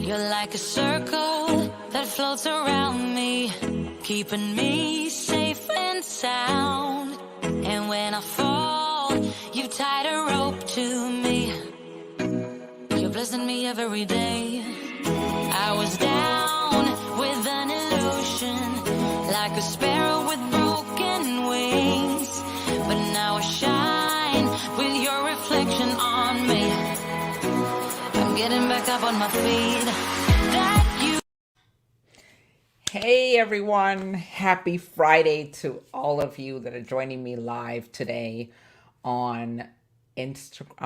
You're like a circle that floats around me, keeping me safe and sound. And when I fall, you tied a rope to me. You're blessing me every day. I was down with an illusion, like a sparrow with broken wings. But now I shine with your reflection on me. I'm getting back up on my feet. Hey everyone, happy Friday to all of you that are joining me live today on LinkedIn,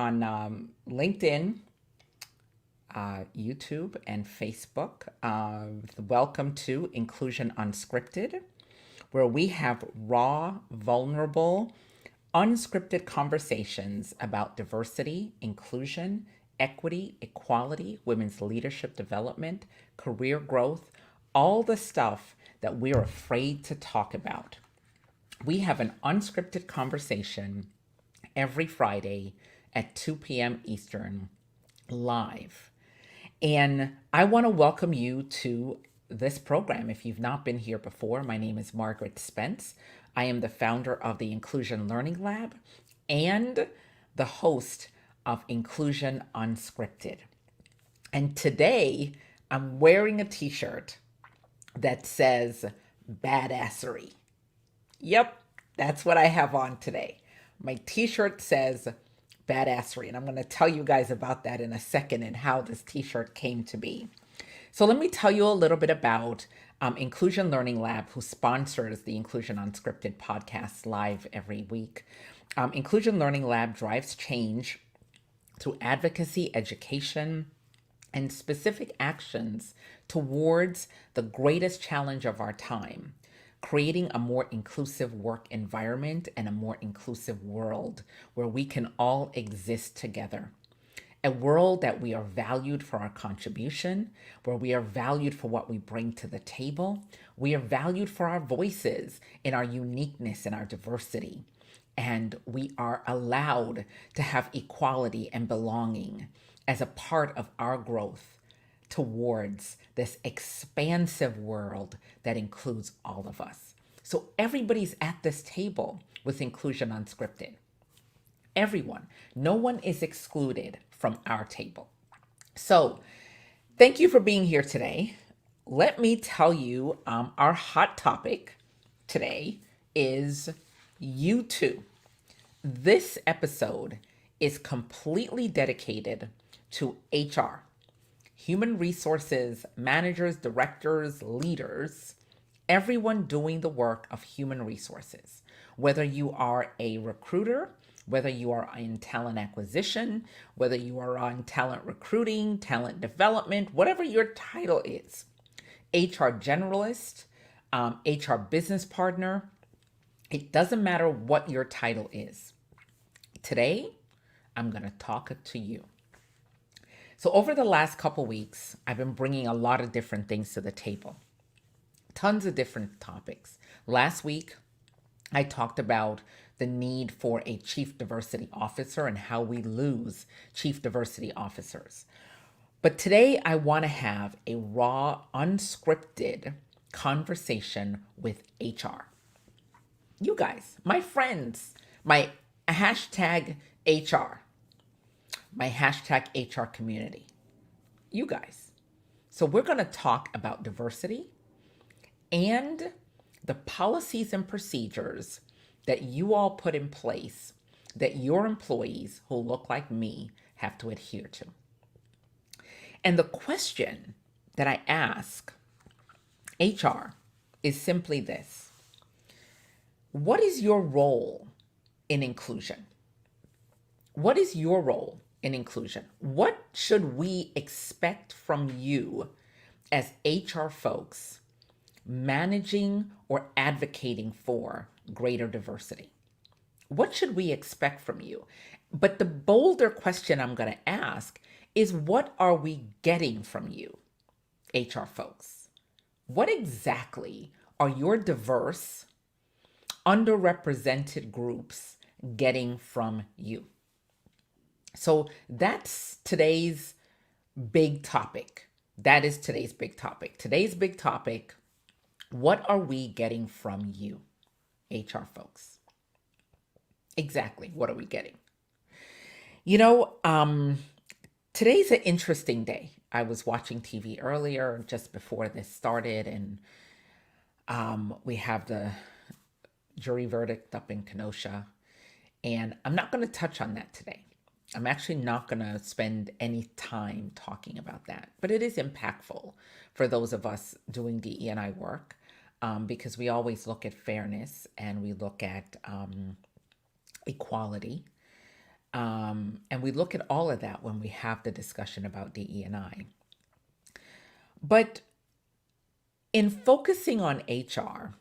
YouTube, and Facebook. Welcome to Inclusion Unscripted, where we have raw, vulnerable, unscripted conversations about diversity, inclusion, equity, equality, women's leadership development, career growth, all the stuff that we're afraid to talk about. We have an unscripted conversation every Friday at 2 p.m. Eastern, live. And I want to welcome you to this program. If you've not been here before, my name is Margaret Spence. I am the founder of the Inclusion Learning Lab and the host of Inclusion Unscripted. And today I'm wearing a t-shirt that says badassery. Yep, that's what I have on today. My t-shirt says badassery, and I'm going to tell you guys about that in a second and how this t-shirt came to be. So let me tell you a little bit about Inclusion Learning Lab, who sponsors the Inclusion Unscripted podcast live every week. Inclusion Learning Lab drives change through advocacy, education, and specific actions towards the greatest challenge of our time, creating a more inclusive work environment and a more inclusive world where we can all exist together. A world that we are valued for our contribution, where we are valued for what we bring to the table. We are valued for our voices and our uniqueness and our diversity. And we are allowed to have equality and belonging as a part of our growth towards this expansive world that includes all of us. So everybody's at this table with Inclusion Unscripted. Everyone, no one is excluded from our table. So thank you for being here today. Let me tell you, our hot topic today is you too. This episode is completely dedicated to HR, human resources, managers, directors, leaders, everyone doing the work of human resources. Whether you are a recruiter, whether you are in talent acquisition, whether you are on talent recruiting, talent development, whatever your title is, HR generalist, HR business partner, it doesn't matter what your title is. Today, I'm going to talk to you. So over the last couple weeks, I've been bringing a lot of different things to the table. Tons of different topics. Last week, I talked about the need for a chief diversity officer and how we lose chief diversity officers. But today, I want to have a raw, unscripted conversation with HR. You guys, my friends, my hashtag HR. My hashtag HR community, you guys. So we're going to talk about diversity and the policies and procedures that you all put in place that your employees who look like me have to adhere to. And the question that I ask HR is simply this: what is your role in inclusion? What is your role in inclusion? What should we expect from you as HR folks managing or advocating for greater diversity? What should we expect from you? But the bolder question I'm going to ask is, what are we getting from you, HR folks? What exactly are your diverse, underrepresented groups getting from you? So that's today's big topic. That is today's big topic. Today's big topic: what are we getting from you, HR folks? Exactly, what are we getting? You know, today's an interesting day. I was watching TV earlier, just before this started, and we have the jury verdict up in Kenosha. And I'm not going to touch on that today. I'm actually not going to spend any time talking about that. But it is impactful for those of us doing DE&I work, because we always look at fairness and we look at equality. And we look at all of that when we have the discussion about DE&I. But in focusing on HR,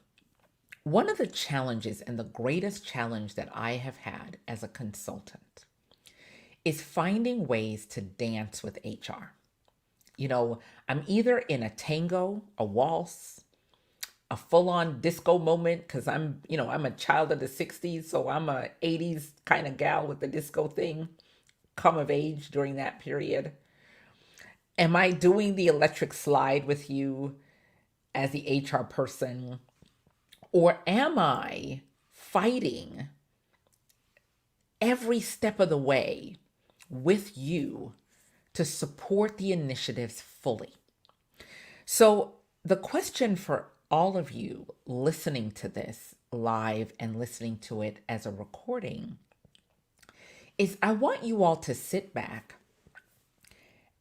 one of the challenges, and the greatest challenge that I have had as a consultant, is finding ways to dance with HR. You know, I'm either in a tango, a waltz, a full-on disco moment, because I'm a child of the 60s, so I'm a 80s kind of gal with the disco thing, come of age during that period. Am I doing the electric slide with you as the HR person? Or am I fighting every step of the way with you to support the initiatives fully? So the question for all of you listening to this live and listening to it as a recording is, I want you all to sit back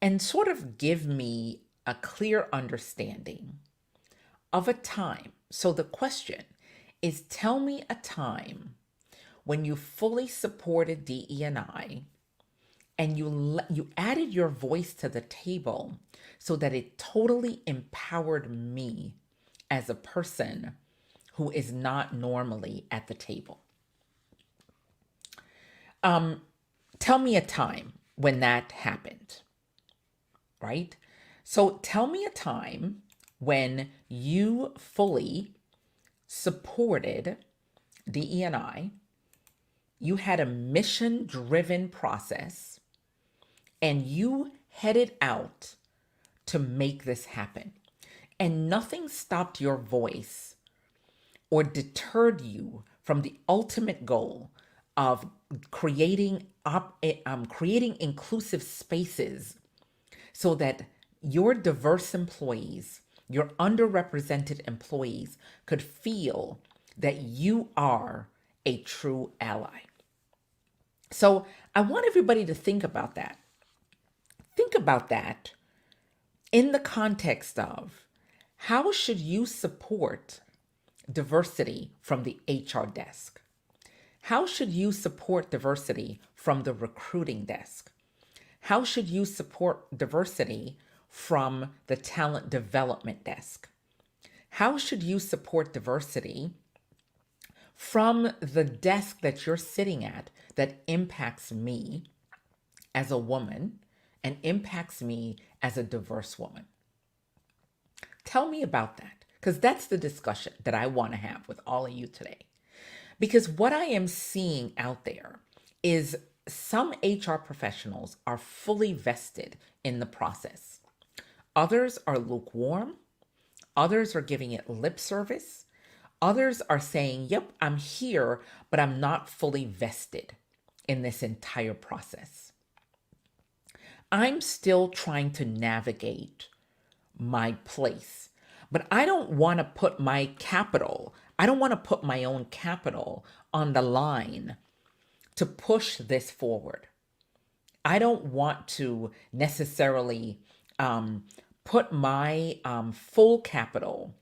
and sort of give me a clear understanding of a time. So the question is, tell me a time when you fully supported DE&I and you added your voice to the table so that it totally empowered me as a person who is not normally at the table. Tell me a time when that happened, right? So tell me a time when you fully supported DE&I, you had a mission-driven process, and you headed out to make this happen. And nothing stopped your voice or deterred you from the ultimate goal of creating inclusive spaces so that your diverse employees, your underrepresented employees, could feel that you are a true ally. So I want everybody to think about that. Think about that in the context of, how should you support diversity from the HR desk? How should you support diversity from the recruiting desk? How should you support diversity from the talent development desk? How should you support diversity from the desk that you're sitting at that impacts me as a woman and impacts me as a diverse woman? Tell me about that, because that's the discussion that I want to have with all of you today. Because what I am seeing out there is some HR professionals are fully vested in the process. Others are lukewarm. Others are giving it lip service. Others are saying, yep, I'm here, but I'm not fully vested in this entire process. I'm still trying to navigate my place, but I don't want to put my capital, I don't want to put my own capital on the line to push this forward. I don't want to necessarily put my full capital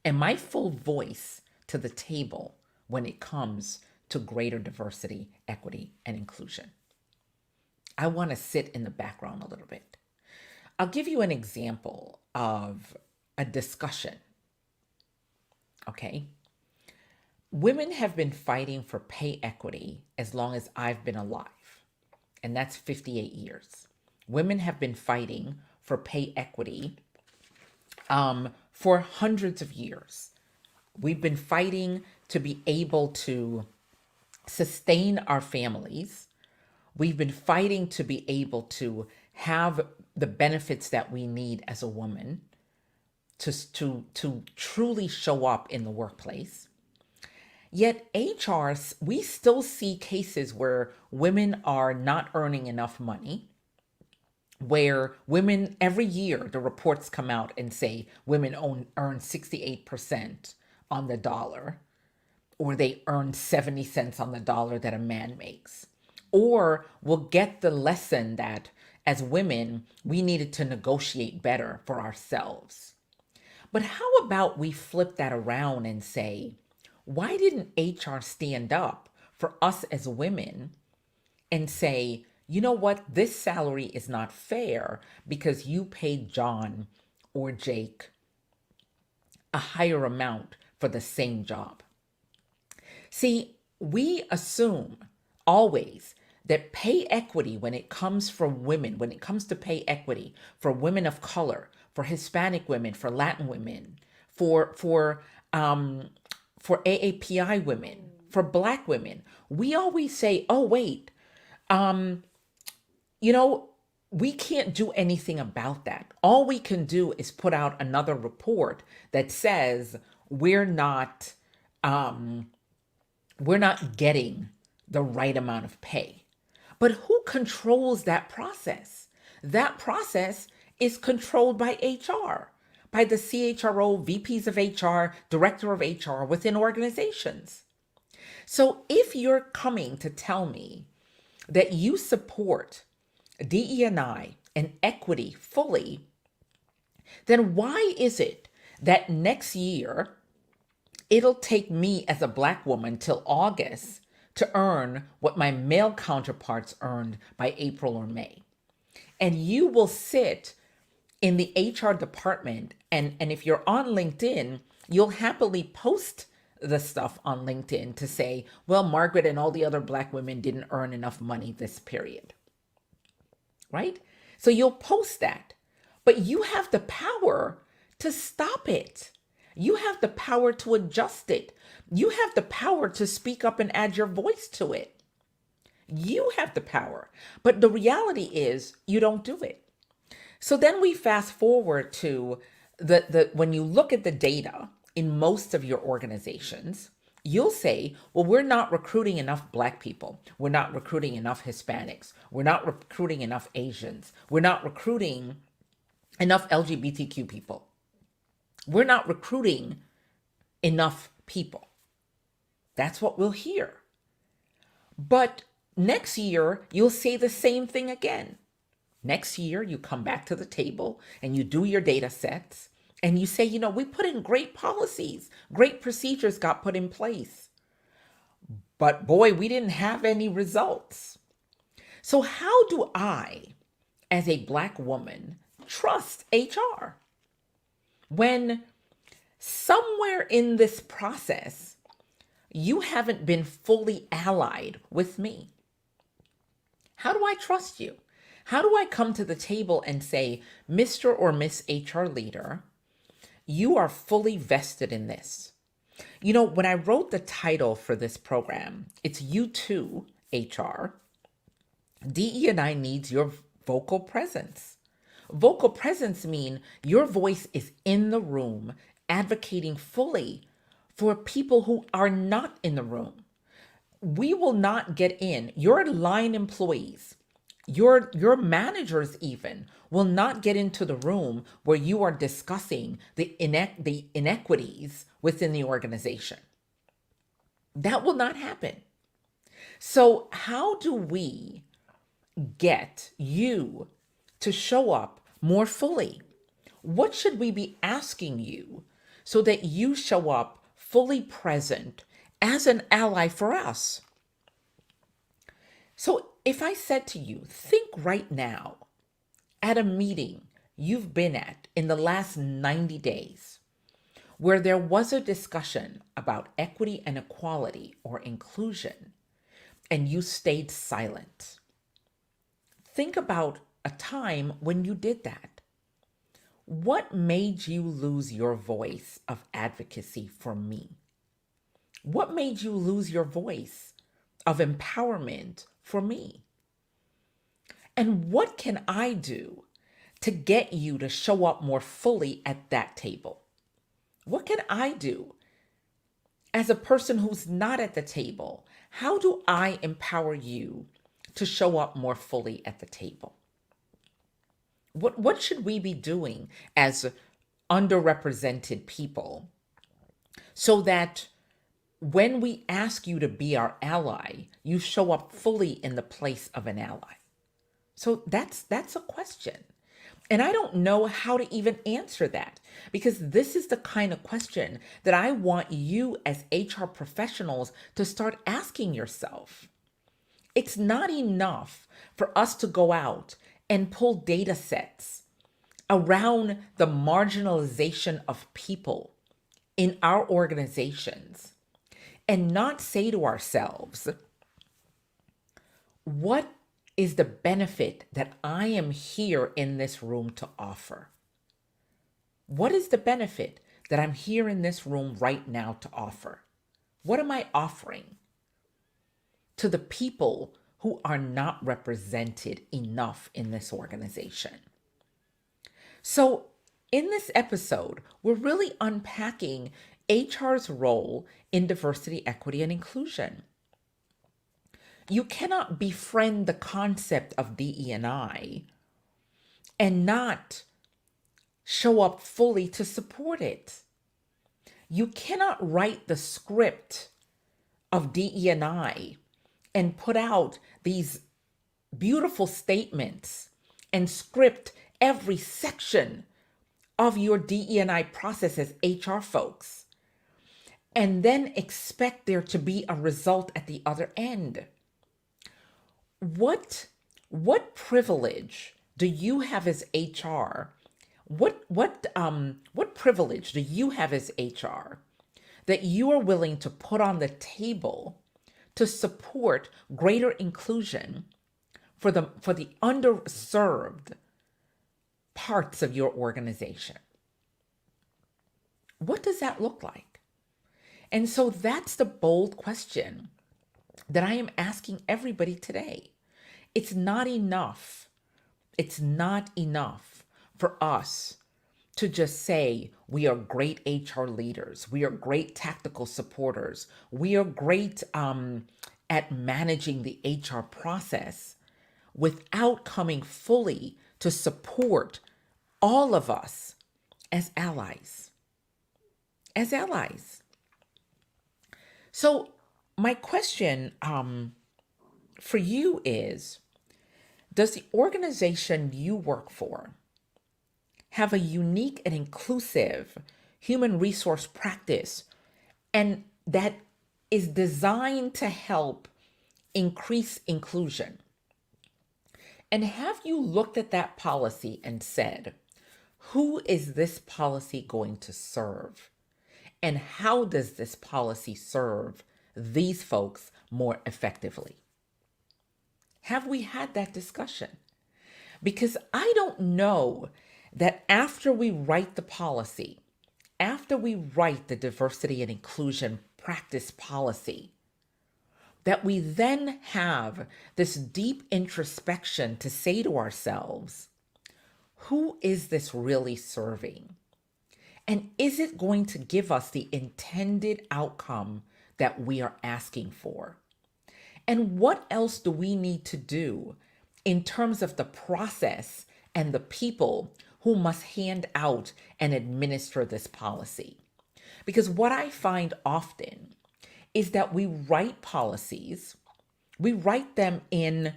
and my full voice to the table when it comes to greater diversity, equity, and inclusion. I want to sit in the background a little bit. I'll give you an example of a discussion. Okay. Women have been fighting for pay equity as long as I've been alive, and that's 58 years. Women have been fighting for pay equity for hundreds of years. We've been fighting to be able to sustain our families We've been fighting to be able to have the benefits that we need as a woman to truly show up in the workplace. Yet HRs, we still see cases where women are not earning enough money, where women, every year, the reports come out and say women earn 68% on the dollar, or they earn 70 cents on the dollar that a man makes. Or we'll get the lesson that as women, we needed to negotiate better for ourselves. But how about we flip that around and say, why didn't HR stand up for us as women and say, you know what, this salary is not fair because you paid John or Jake a higher amount for the same job? See, we assume always that pay equity, when it comes for women, when it comes to pay equity for women of color, for Hispanic women, for Latin women, for AAPI women, for Black women, we always say, oh, wait, you know, we can't do anything about that. All we can do is put out another report that says we're not getting the right amount of pay. But who controls that process? That process is controlled by HR, by the CHRO, VPs of HR, director of HR within organizations. So if you're coming to tell me that you support DE&I and equity fully, then why is it that next year it'll take me as a Black woman till August to earn what my male counterparts earned by April or May? And you will sit in the HR department, and if you're on LinkedIn, you'll happily post the stuff on LinkedIn to say, well, Margaret and all the other Black women didn't earn enough money this period, right? So you'll post that, but you have the power to stop it. You have the power to adjust it. You have the power to speak up and add your voice to it. You have the power. But the reality is you don't do it. So then we fast forward to when you look at the data in most of your organizations, you'll say, well, we're not recruiting enough Black people. We're not recruiting enough Hispanics. We're not recruiting enough Asians. We're not recruiting enough LGBTQ people. We're not recruiting enough people. That's what we'll hear. But next year, you'll say the same thing again. Next year, you come back to the table and you do your data sets and you say, you know, we put in great policies, great procedures got put in place. But boy, we didn't have any results. So how do I, as a Black woman, trust HR when somewhere in this process, you haven't been fully allied with me? How do I trust you? How do I come to the table and say, Mr. or Miss HR leader, you are fully vested in this? You know, when I wrote the title for this program, it's You Too, HR. DE&I needs your vocal presence. Vocal presence means your voice is in the room, advocating fully for people who are not in the room. We will not get in. Your line employees, your managers even, will not get into the room where you are discussing the inequities within the organization. That will not happen. So how do we get you to show up more fully? What should we be asking you so that you show up fully present as an ally for us? So if I said to you, think right now at a meeting you've been at in the last 90 days where there was a discussion about equity and equality or inclusion, and you stayed silent. Think about a time when you did that. What made you lose your voice of advocacy for me? What made you lose your voice of empowerment for me? And what can I do to get you to show up more fully at that table? What can I do as a person who's not at the table? How do I empower you to show up more fully at the table? What should we be doing as underrepresented people so that when we ask you to be our ally, you show up fully in the place of an ally? So that's a question. And I don't know how to even answer that, because this is the kind of question that I want you as HR professionals to start asking yourself. It's not enough for us to go out and pull data sets around the marginalization of people in our organizations and not say to ourselves, what is the benefit that I am here in this room to offer? What is the benefit that I'm here in this room right now to offer? What am I offering to the people who are not represented enough in this organization? So, in this episode, we're really unpacking HR's role in diversity, equity, and inclusion. You cannot befriend the concept of DE&I and not show up fully to support it. You cannot write the script of DE&I and put out these beautiful statements and script every section of your DE&I process as HR folks and then expect there to be a result at the other end. What privilege do you have as HR? What privilege do you have as HR that you are willing to put on the table to support greater inclusion for the underserved parts of your organization? What does that look like? And so that's the bold question that I am asking everybody today. It's not enough. It's not enough for us to just say we are great HR leaders. We are great tactical supporters. We are great at managing the HR process without coming fully to support all of us as allies. As allies. So my question for you is, does the organization you work for have a unique and inclusive human resource practice and that is designed to help increase inclusion? And have you looked at that policy and said, who is this policy going to serve? And how does this policy serve these folks more effectively? Have we had that discussion? Because I don't know that after we write the policy, after we write the diversity and inclusion practice policy, that we then have this deep introspection to say to ourselves, who is this really serving? And is it going to give us the intended outcome that we are asking for? And what else do we need to do in terms of the process and the people who must hand out and administer this policy? Because what I find often is that we write policies, we write them in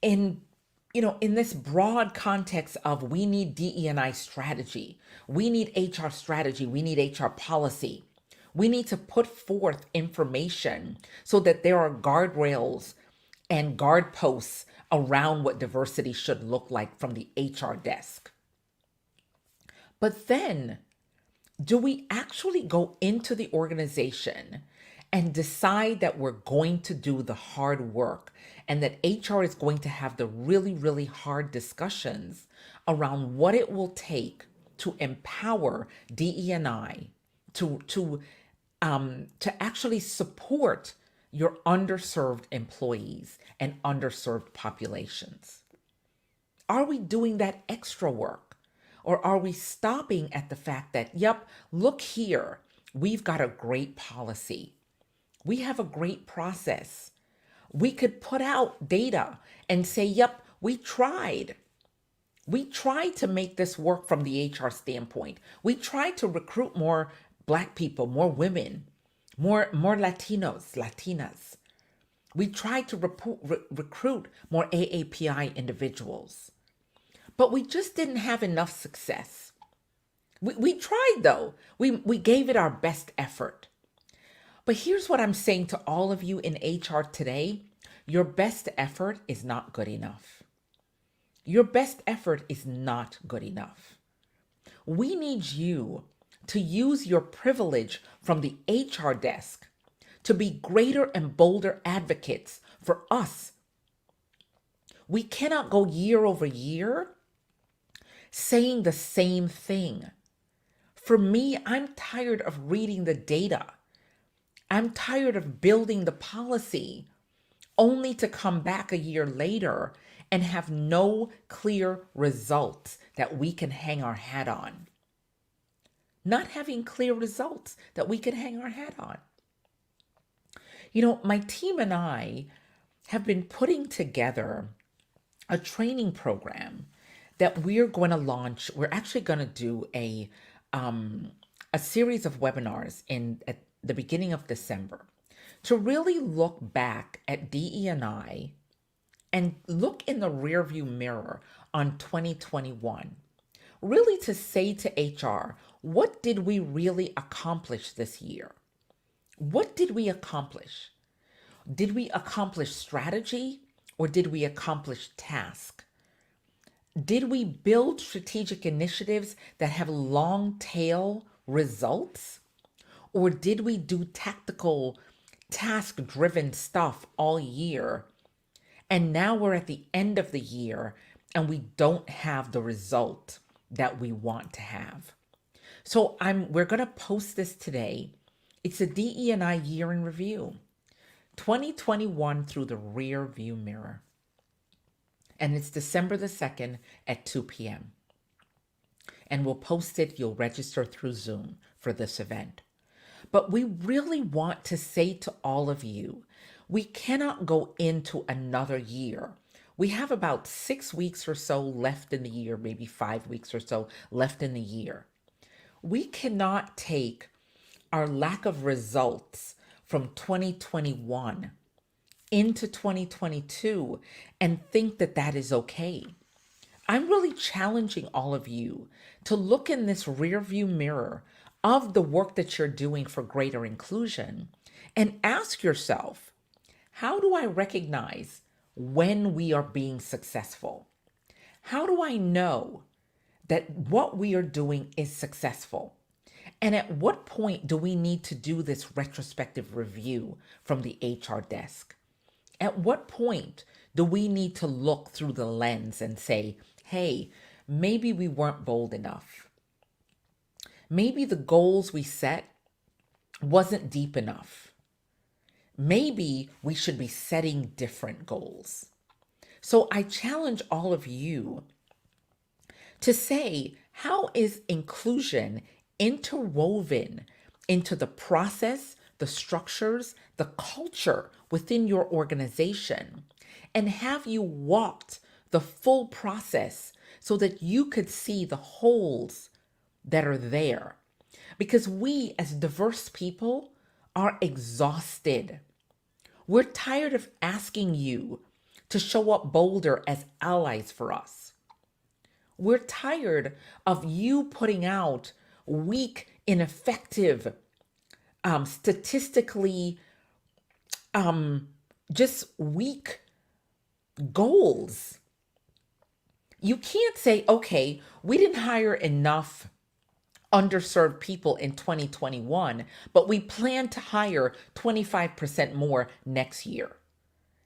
this broad context of we need DE&I strategy, we need HR strategy, we need HR policy. We need to put forth information so that there are guardrails and guard posts around what diversity should look like from the HR desk. But then, do we actually go into the organization and decide that we're going to do the hard work and that HR is going to have the really, really hard discussions around what it will take to empower DE&I to actually support your underserved employees and underserved populations? Are we doing that extra work? Or are we stopping at the fact that, yep, look here, we've got a great policy. We have a great process. We could put out data and say, yep, we tried. We tried to make this work from the HR standpoint. We tried to recruit more Black people, more women, more Latinos, Latinas. We tried to recruit more AAPI individuals. But we just didn't have enough success. We tried though. We gave it our best effort. But here's what I'm saying to all of you in HR today. Your best effort is not good enough. Your best effort is not good enough. We need you to use your privilege from the HR desk to be greater and bolder advocates for us. We cannot go year over year saying the same thing. For me, I'm tired of reading the data. I'm tired of building the policy only to come back a year later and have no clear results that we can hang our hat on. Not having clear results that we can hang our hat on. You know, my team and I have been putting together a training program that we're going to launch. We're actually going to do a series of webinars at the beginning of December to really look back at DE&I and look in the rearview mirror on 2021. Really to say to HR, what did we really accomplish this year? What did we accomplish? Did we accomplish strategy or did we accomplish task? Did we build strategic initiatives that have long tail results? Or did we do tactical, task-driven stuff all year? And now we're at the end of the year and we don't have the result that we want to have. So we're going to post this today. It's a DE&I year in review, 2021 through the rear view mirror. And it's December the 2nd at 2 p.m. And we'll post it. You'll register through Zoom for this event. But we really want to say to all of you, we cannot go into another year. We have about 6 weeks or so left in the year, maybe 5 weeks or so left in the year. We cannot take our lack of results from 2021 into 2022 and think that that is okay. I'm really challenging all of you to look in this rearview mirror of the work that you're doing for greater inclusion and ask yourself, how do I recognize when we are being successful? How do I know that what we are doing is successful? And at what point do we need to do this retrospective review from the HR desk? At what point do we need to look through the lens and say, hey, maybe we weren't bold enough. Maybe the goals we set wasn't deep enough. Maybe we should be setting different goals. So I challenge all of you to say, how is inclusion interwoven into the process, the structures, the culture within your organization? And have you walked the full process so that you could see the holes that are there? Because we as diverse people are exhausted. We're tired of asking you to show up bolder as allies for us. We're tired of you putting out weak, ineffective, statistically, just weak goals. You can't say, okay, we didn't hire enough underserved people in 2021, but we plan to hire 25% more next year.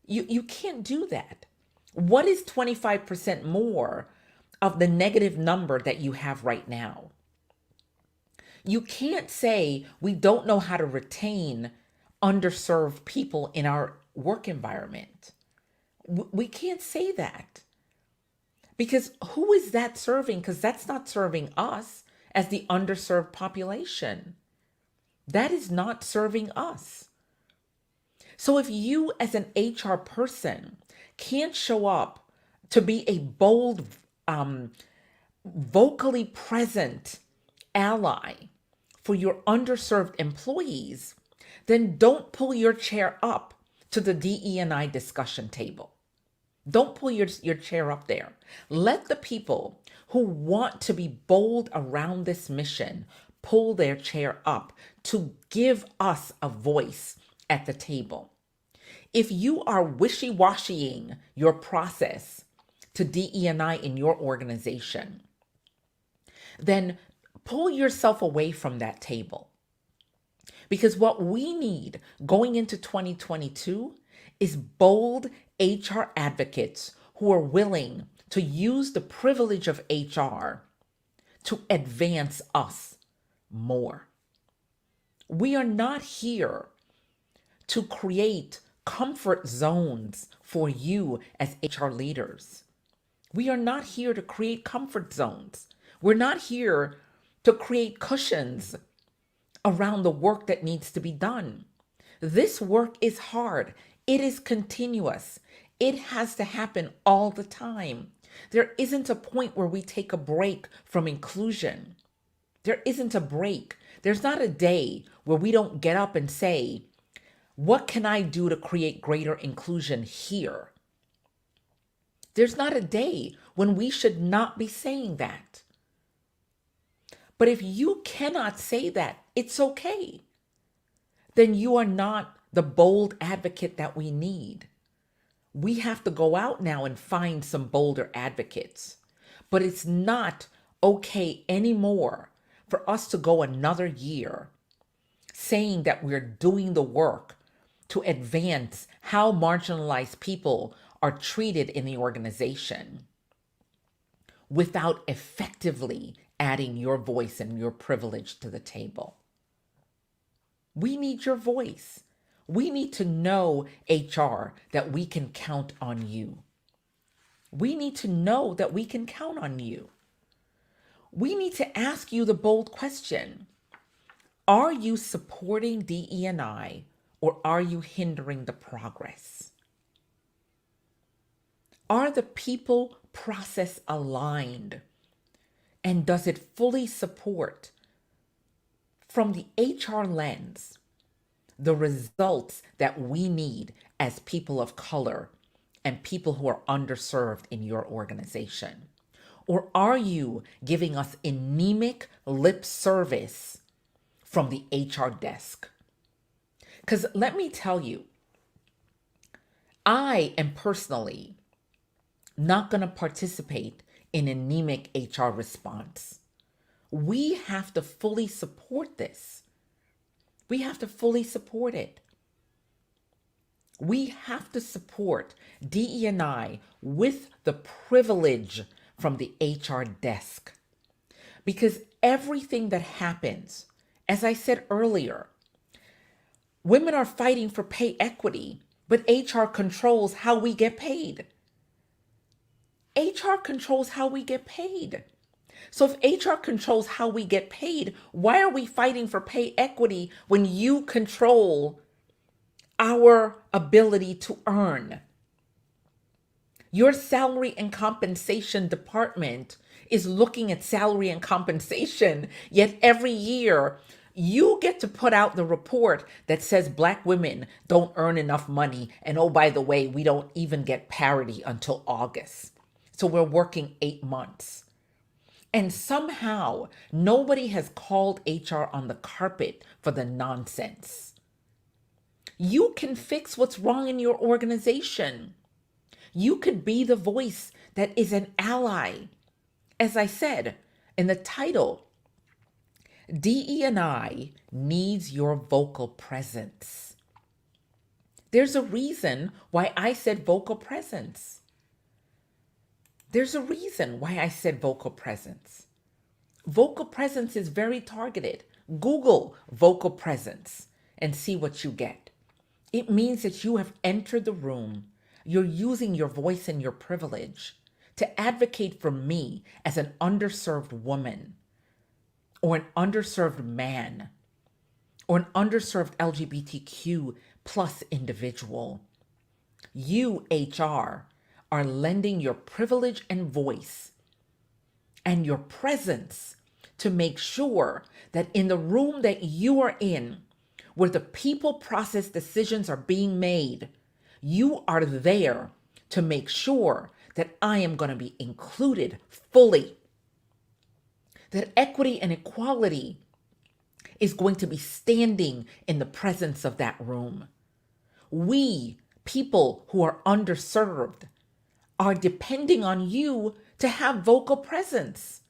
You can't do that. What is 25% more of the negative number that you have right now? You can't say we don't know how to retain underserved people in our work environment. We can't say that Because who is that serving? Because that's not serving us as the underserved population. That is not serving us. So if you as an HR person can't show up to be a bold, vocally present ally for your underserved employees, then don't pull your chair up to the DE&I discussion table. Don't pull your chair up there. Let the people who want to be bold around this mission pull their chair up to give us a voice at the table. If you are wishy-washying your process to DE&I in your organization, then pull yourself away from that table. Because what we need going into 2022 is bold HR advocates who are willing to use the privilege of HR to advance us more. We are not here to create comfort zones for you as HR leaders. We are not here to create comfort zones. We're not here to create cushions around the work that needs to be done. This work is hard. It is continuous. It has to happen all the time. There isn't a point where we take a break from inclusion. There isn't a break. There's not a day where we don't get up and say, what can I do to create greater inclusion here? There's not a day when we should not be saying that. But if you cannot say that, it's okay. Then you are not the bold advocate that we need. We have to go out now and find some bolder advocates. But it's not okay anymore for us to go another year saying that we're doing the work to advance how marginalized people are treated in the organization without effectively adding your voice and your privilege to the table. We need your voice. We need to know, HR, that we can count on you. We need to know that we can count on you. We need to ask you the bold question. Are you supporting DE&I or are you hindering the progress? Are the people process aligned? And does it fully support, from the HR lens, the results that we need as people of color and people who are underserved in your organization? Or are you giving us anemic lip service from the HR desk? Because let me tell you, I am personally not going to participate in anemic HR response. We have to fully support this. We have to fully support it. We have to support DE&I with the privilege from the HR desk. Because everything that happens, as I said earlier, women are fighting for pay equity, but HR controls how we get paid. HR controls how we get paid. So if HR controls how we get paid, why are we fighting for pay equity when you control our ability to earn? Your salary and compensation department is looking at salary and compensation, yet every year you get to put out the report that says Black women don't earn enough money. And oh, by the way, we don't even get parity until August. So we're working 8 months. And somehow nobody has called HR on the carpet for the nonsense. You can fix what's wrong in your organization. You could be the voice that is an ally. As I said in the title, DE&I needs your vocal presence. There's a reason why I said vocal presence. There's a reason why I said vocal presence. Vocal presence is very targeted. Google vocal presence and see what you get. It means that you have entered the room. You're using your voice and your privilege to advocate for me as an underserved woman or an underserved man or an underserved LGBTQ plus individual. You, HR, are lending your privilege and voice and your presence to make sure that in the room that you are in, where the people process decisions are being made, you are there to make sure that I am going to be included fully, that equity and equality is going to be standing in the presence of that room. We, people who are underserved, are depending on you to have vocal presence.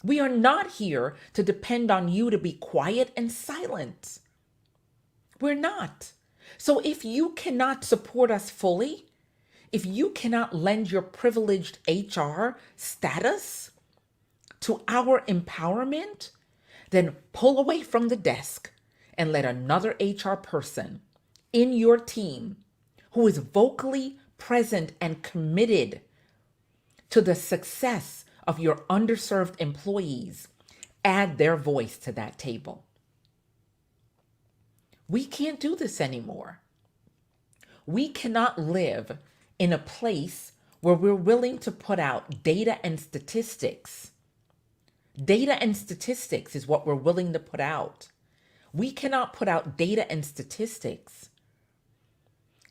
We are not here to depend on you to be quiet and silent. We're not. So if you cannot support us fully, if you cannot lend your privileged HR status to our empowerment, then pull away from the desk and let another HR person in your team who is vocally present and committed to the success of your underserved employees add their voice to that table. We can't do this anymore. We cannot live in a place where we're willing to put out data and statistics. Data and statistics is what we're willing to put out. We cannot put out data and statistics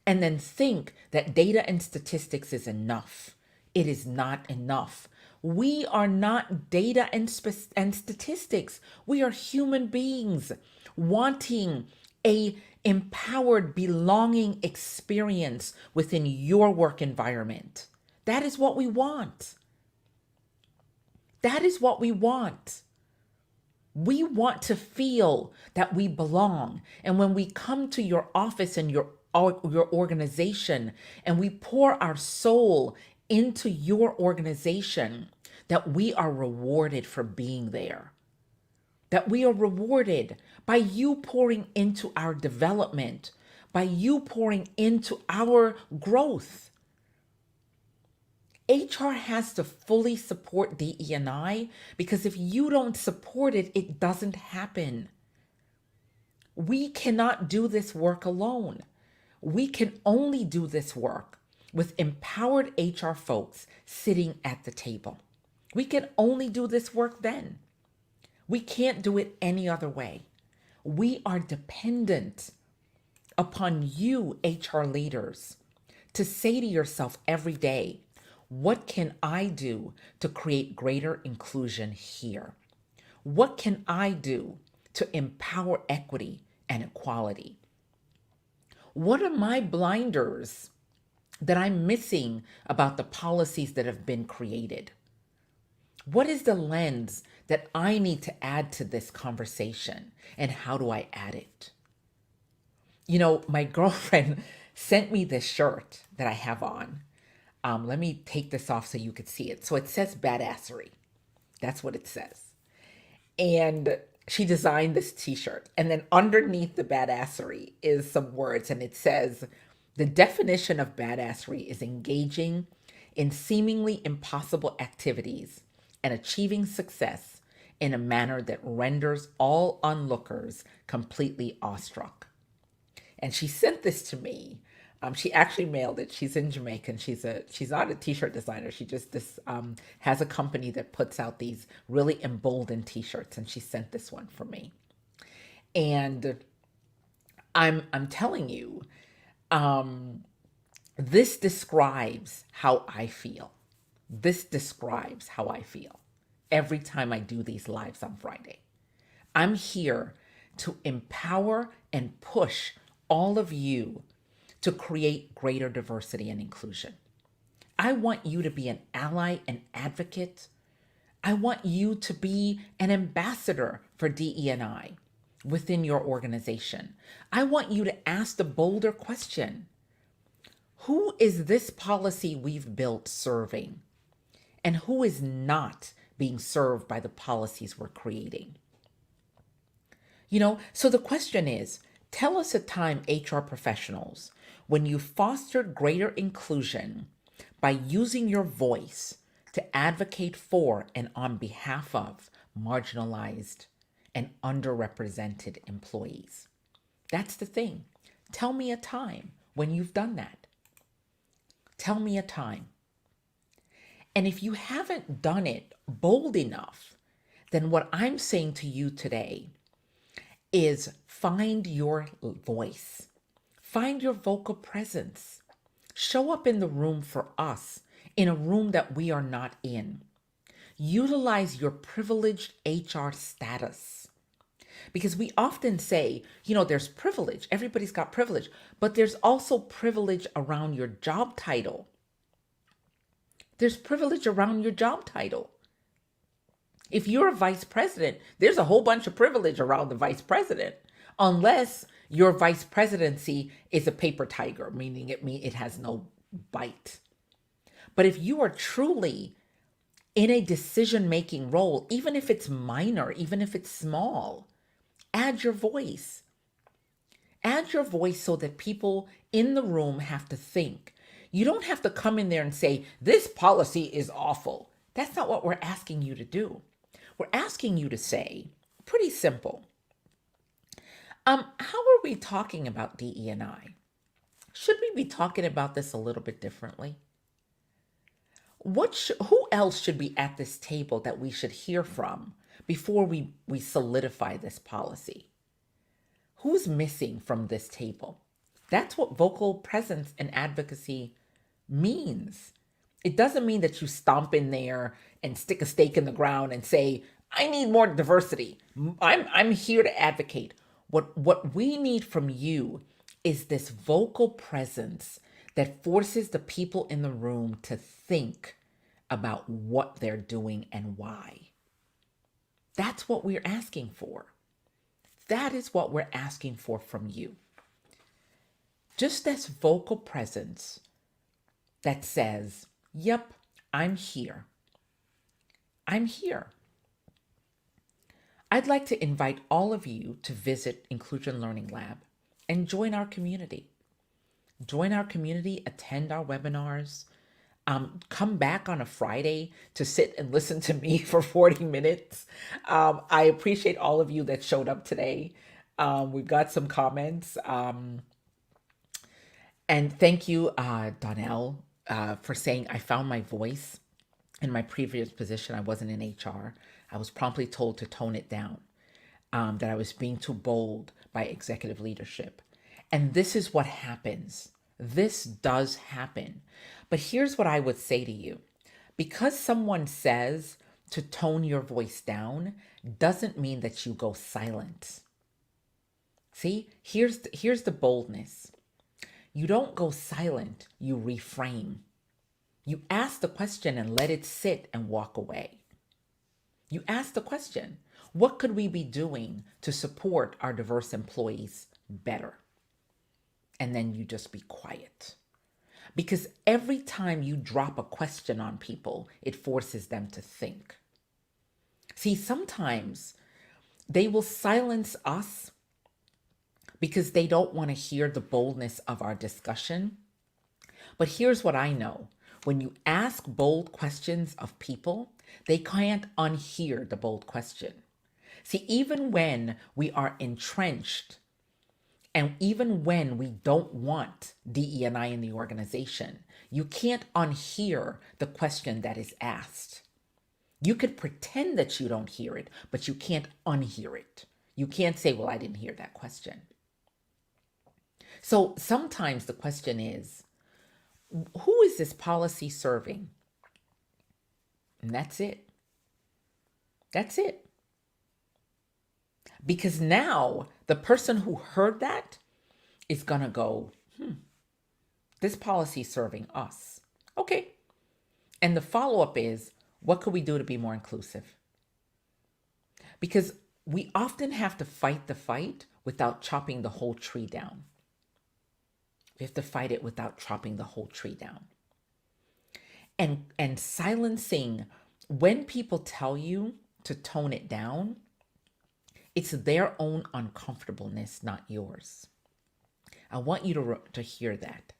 and then think that data and statistics is enough. It is not enough. We are not data and statistics. We are human beings wanting a empowered, belonging experience within your work environment. That is what we want. That is what we want. We want to feel that we belong. And when we come to your office and your organization and we pour our soul into your organization, that we are rewarded for being there. That we are rewarded by you pouring into our development, by you pouring into our growth. HR has to fully support DE&I because if you don't support it, it doesn't happen. We cannot do this work alone. We can only do this work with empowered HR folks sitting at the table. We can only do this work then. We can't do it any other way. We are dependent upon you, HR leaders, to say to yourself every day, what can I do to create greater inclusion here? What can I do to empower equity and equality? What are my blinders that I'm missing about the policies that have been created? What is the lens that I need to add to this conversation, and how do I add it? You know, my girlfriend sent me this shirt that I have on. Let me take this off so you could see it. So it says badassery. That's what it says. And she designed this t-shirt. And then underneath the badassery is some words. And it says, the definition of badassery is engaging in seemingly impossible activities and achieving success in a manner that renders all onlookers completely awestruck. And she sent this to me. She actually mailed it. She's in Jamaica. And she's not a t-shirt designer. She just has a company that puts out these really emboldened t-shirts, and she sent this one for me. And I'm telling you, this describes how I feel. This describes how I feel every time I do these lives on Friday. I'm here to empower and push all of you to create greater diversity and inclusion. I want you to be an ally and advocate. I want you to be an ambassador for DE&I within your organization. I want you to ask the bolder question: who is this policy we've built serving? And who is not being served by the policies we're creating? You know, so the question is, tell us a time, HR professionals, when you fostered greater inclusion by using your voice to advocate for and on behalf of marginalized and underrepresented employees. That's the thing. Tell me a time when you've done that. Tell me a time. And if you haven't done it bold enough, then what I'm saying to you today is find your voice, find your vocal presence, show up in the room for us, in a room that we are not in. Utilize your privileged HR status. Because we often say, there's privilege, everybody's got privilege, but there's also privilege around your job title. There's privilege around your job title. If you're a vice president, there's a whole bunch of privilege around the vice president, unless your vice presidency is a paper tiger, meaning it has no bite. But if you are truly in a decision-making role, even if it's minor, even if it's small, add your voice. Add your voice so that people in the room have to think. You don't have to come in there and say, this policy is awful. That's not what we're asking you to do. We're asking you to say, pretty simple, how are we talking about DE&I? Should we be talking about this a little bit differently? Who else should be at this table that we should hear from before we solidify this policy? Who's missing from this table? That's what vocal presence and advocacy means. It doesn't mean that you stomp in there and stick a stake in the ground and say, I need more diversity. I'm here to advocate. What we need from you is this vocal presence that forces the people in the room to think about what they're doing and why. That's what we're asking for. That is what we're asking for from you. Just this vocal presence that says, yep, I'm here. I'm here. I'd like to invite all of you to visit Inclusion Learning Lab and join our community. Join our community, attend our webinars, come back on a Friday to sit and listen to me for 40 minutes. I appreciate all of you that showed up today. We've got some comments. And thank you, Donnell, for saying I found my voice. In my previous position, I wasn't in HR. I was promptly told to tone it down, that I was being too bold by executive leadership. And this is what happens. This does happen. But here's what I would say to you. Because someone says to tone your voice down doesn't mean that you go silent. See, here's the boldness. You don't go silent, you reframe. You ask the question and let it sit and walk away. You ask the question, what could we be doing to support our diverse employees better? And then you just be quiet. Because every time you drop a question on people, it forces them to think. See, sometimes they will silence us because they don't want to hear the boldness of our discussion. But here's what I know. When you ask bold questions of people, they can't unhear the bold question. See, even when we are entrenched and even when we don't want DE&I in the organization, you can't unhear the question that is asked. You could pretend that you don't hear it, but you can't unhear it. You can't say, well, I didn't hear that question. So sometimes the question is, who is this policy serving? And that's it. That's it. Because now the person who heard that is going to go, this policy is serving us. Okay. And the follow-up is, what could we do to be more inclusive? Because we often have to fight the fight without chopping the whole tree down. We have to fight it without chopping the whole tree down. And silencing, when people tell you to tone it down, it's their own uncomfortableness, not yours. I want you to hear that.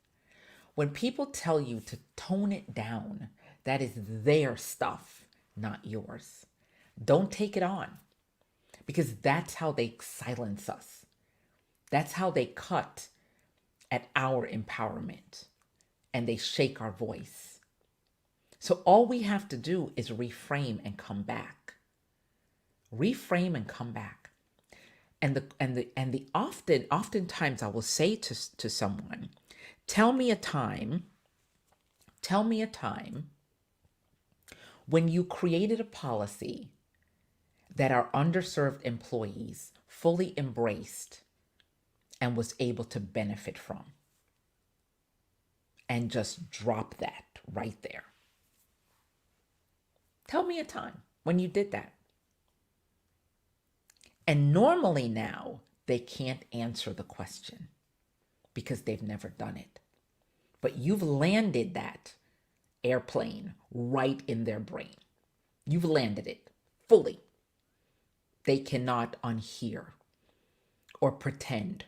When people tell you to tone it down, that is their stuff, not yours. Don't take it on, because that's how they silence us. That's how they cut at our empowerment and they shake our voice. So all we have to do is reframe and come back. Reframe and come back. And oftentimes I will say to someone, tell me a time when you created a policy that our underserved employees fully embraced and was able to benefit from. And just drop that right there. Tell me a time when you did that. And normally now they can't answer the question because they've never done it. But you've landed that airplane right in their brain. You've landed it fully. They cannot unhear or pretend,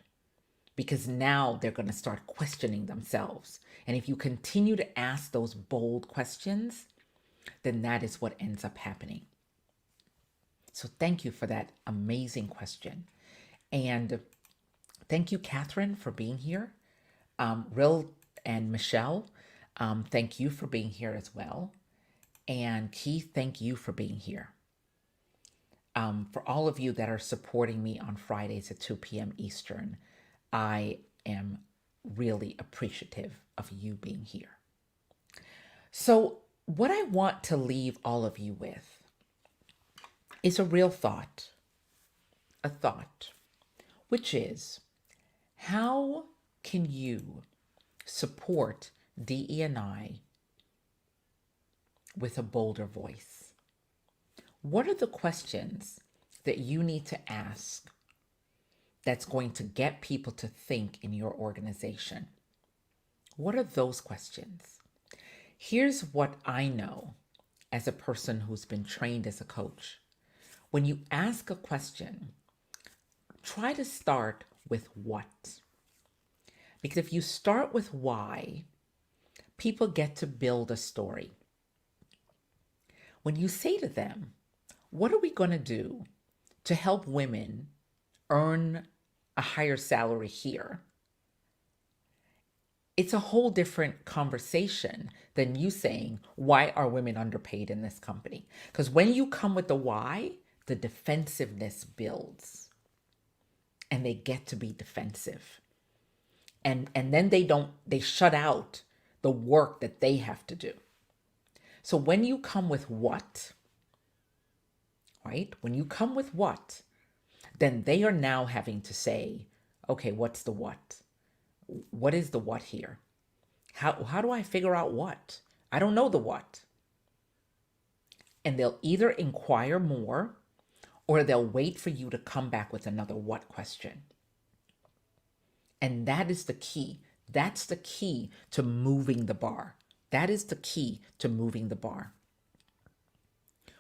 because now they're going to start questioning themselves. And if you continue to ask those bold questions, then that is what ends up happening. So thank you for that amazing question. And thank you, Catherine, for being here. Ril and Michelle, thank you for being here as well. And Keith, thank you for being here. For all of you that are supporting me on Fridays at 2 p.m. Eastern, I am really appreciative of you being here. So what I want to leave all of you with is a real thought, which is, how can you support DE&I with a bolder voice? What are the questions that you need to ask that's going to get people to think in your organization? What are those questions? Here's what I know as a person who's been trained as a coach. When you ask a question, try to start with what. Because if you start with why, people get to build a story. When you say to them, what are we going to do to help women earn a higher salary here? It's a whole different conversation than you saying, why are women underpaid in this company? Because when you come with the why, the defensiveness builds. And they get to be defensive. And then they shut out the work that they have to do. So when you come with what, right? When you come with what, then they are now having to say, okay, what's the what? What is the what here? How do I figure out what? I don't know the what. And they'll either inquire more or they'll wait for you to come back with another what question. And that is the key. That's the key to moving the bar. That is the key to moving the bar.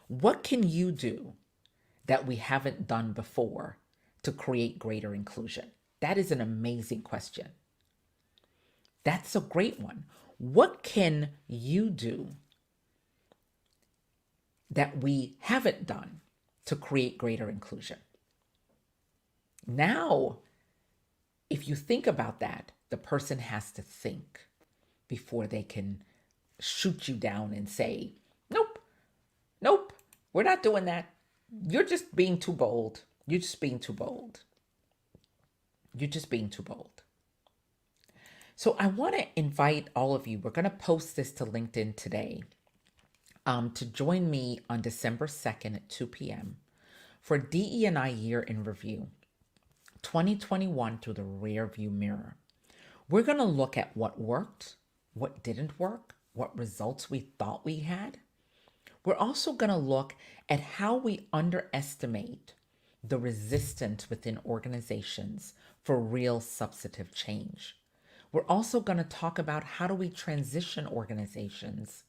What can you do that we haven't done before to create greater inclusion? That is an amazing question. That's a great one. What can you do that we haven't done to create greater inclusion? Now, if you think about that, the person has to think before they can shoot you down and say, nope, we're not doing that. You're just being too bold. You're just being too bold. So I want to invite all of you, we're going to post this to LinkedIn today, to join me on December 2nd at 2 p.m. for DE&I Year in Review, 2021 through the rear view mirror. We're going to look at what worked, what didn't work, what results we thought we had. We're also going to look at how we underestimate the resistance within organizations for real substantive change. We're also going to talk about how do we transition organizations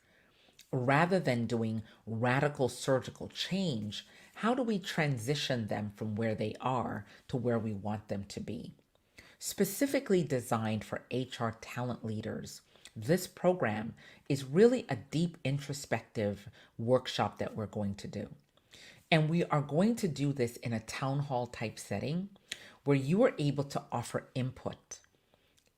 rather than doing radical surgical change. How do we transition them from where they are to where we want them to be? Specifically designed for HR talent leaders This program is really a deep introspective workshop that we're going to do. And we are going to do this in a town hall type setting where you are able to offer input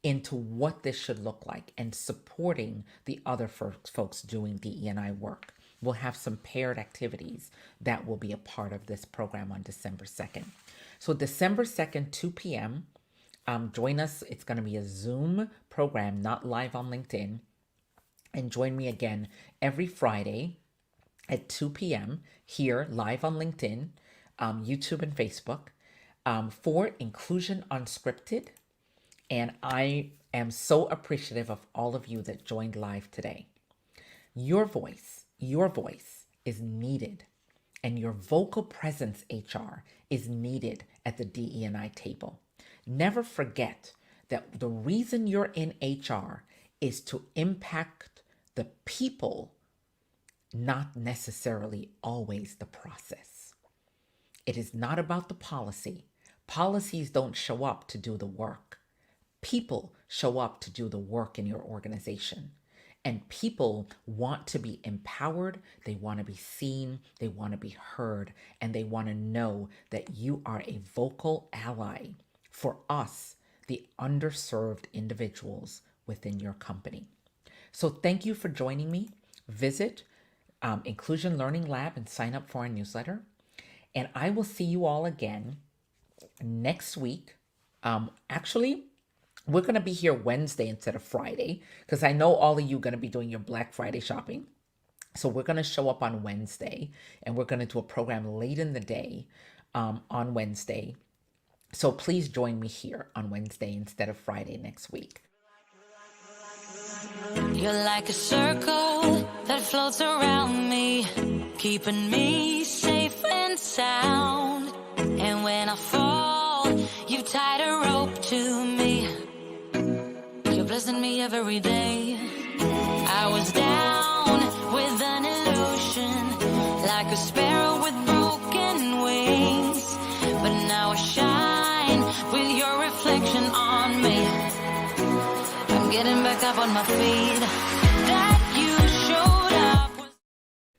into what this should look like and supporting the other folks doing DE&I work. We'll have some paired activities that will be a part of this program on December 2nd. So December 2nd, 2 p.m., join us. It's going to be a Zoom program, not live on LinkedIn. And join me again every Friday at 2 p.m. here live on LinkedIn, YouTube, and Facebook for Inclusion Unscripted. And I am so appreciative of all of you that joined live today. Your voice is needed, and your vocal presence, HR, is needed at the DE&I table. Never forget that the reason you're in HR is to impact the people, not necessarily always the process. It is not about the policy. Policies don't show up to do the work. People show up to do the work in your organization. And people want to be empowered, they want to be seen, they want to be heard, and they want to know that you are a vocal ally for us, the underserved individuals within your company. So thank you for joining me. Visit Inclusion Learning Lab and sign up for our newsletter. And I will see you all again next week. Actually, we're going to be here Wednesday instead of Friday because I know all of you are going to be doing your Black Friday shopping. So we're going to show up on Wednesday and we're going to do a program late in the day on Wednesday. So please join me here on Wednesday instead of Friday next week. You're like a circle that floats around me, keeping me safe and sound. And when I fall, you tied a rope to me. You're blessing me every day. I was down with an illusion, like a sparrow with broken wings. But now I shine with your reflection on me. I'm getting back up on my feet.